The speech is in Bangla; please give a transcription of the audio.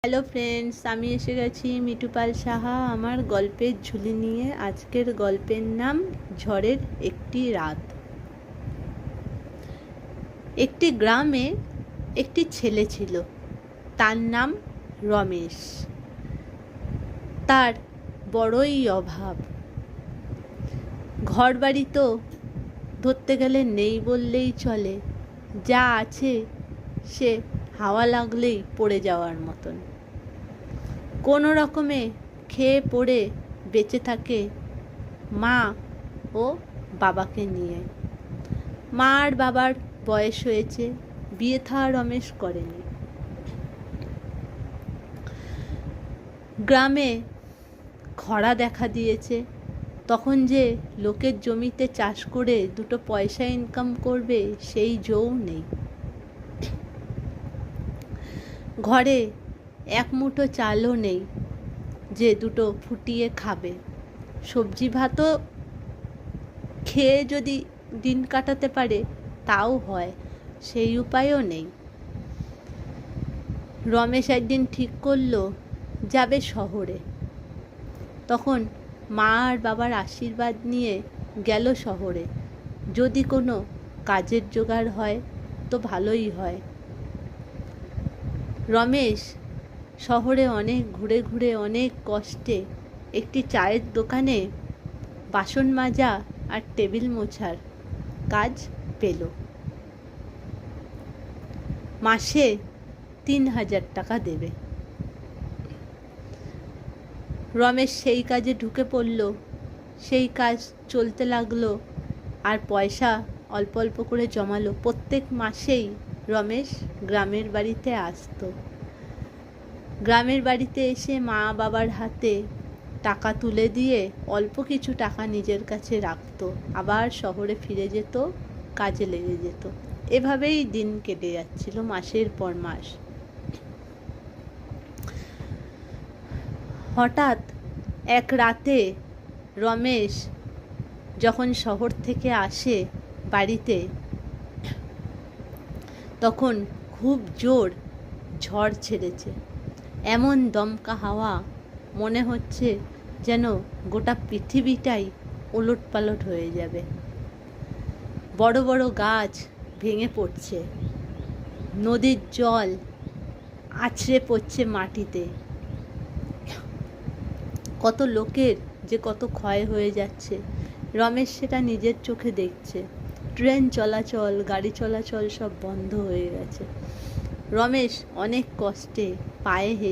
হ্যালো ফ্রেন্ডস, আমি এসে গেছি মিঠু পাল সাহা আমার গল্পের ঝুলি নিয়ে। আজকের গল্পের নাম ঝড়ের একটি রাত। একটি গ্রামে একটি ছেলে ছিল, তার নাম রমেশ। তার বড়ই অভাব, ঘর বাড়ি তো ধরতে গেলে নেই বললেই চলে। যা আছে সে হাওয়া লাগলেই পড়ে যাওয়ার মতন। কোনো রকমে খেয়ে পড়ে বেঁচে থাকে মা ও বাবাকে নিয়ে। মা আর বাবার বয়স হয়েছে, বিয়ে থা রমেশ করেনি। গ্রামে খরা দেখা দিয়েছে, তখন যে লোকের জমিতে চাষ করে দুটো পয়সা ইনকাম করবে সেই জো নেই। ঘরে এক মুঠো চালও নেই যে দুটো ফুটিয়ে খাবে। সবজি ভাতও খেয়ে যদি দিন কাটাতে পারে তাও হয়, সেই উপায়ও নেই। রমেশ একদিন ঠিক করলো যাবে শহরে। তখন মা আর বাবার আশীর্বাদ নিয়ে গেল শহরে। যদি কোনো কাজের জোগাড় হয় তো ভালোই হয়। রমেশ শহরে অনেক ঘুরে ঘুরে অনেক কষ্টে একটি চায়ের দোকানে বাসন মাজা আর টেবিল মোছার কাজ পেল। মাসে ৩,০০০ টাকা দেবে। রমেশ সেই কাজে ঢুকে পড়ল। সেই কাজ চলতে লাগলো আর পয়সা অল্প অল্প করে জমালো। প্রত্যেক মাসেই রমেশ গ্রামের বাড়িতে আসতো। গ্রামের বাড়িতে এসে মা বাবার হাতে টাকা তুলে দিয়ে অল্প কিছু টাকা নিজের কাছে রাখতো, আবার শহরে ফিরে যেত, কাজে লেগে যেত। এভাবেই দিন কেটে যাচ্ছিল মাসের পর মাস। হঠাৎ এক রাতে রমেশ যখন শহর থেকে আসে বাড়িতে, তখন খুব জোর ঝড় ছেড়েছে। এমন দমকা হাওয়া, মনে হচ্ছে যেন গোটা পৃথিবীটাই ওলটপালট হয়ে যাবে। বড় বড় গাছ ভেঙে পড়ছে, নদীর জল আছড়ে পড়ছে মাটিতে। কত লোকের যে কত ক্ষয় হয়ে যাচ্ছে রমেশ সেটা নিজের চোখে দেখছে। ট্রেন চলাচল, গাড়ি চলাচল সব বন্ধ হয়ে গেছে। রমেশ অনেক কষ্টে পায়ে হেঁটে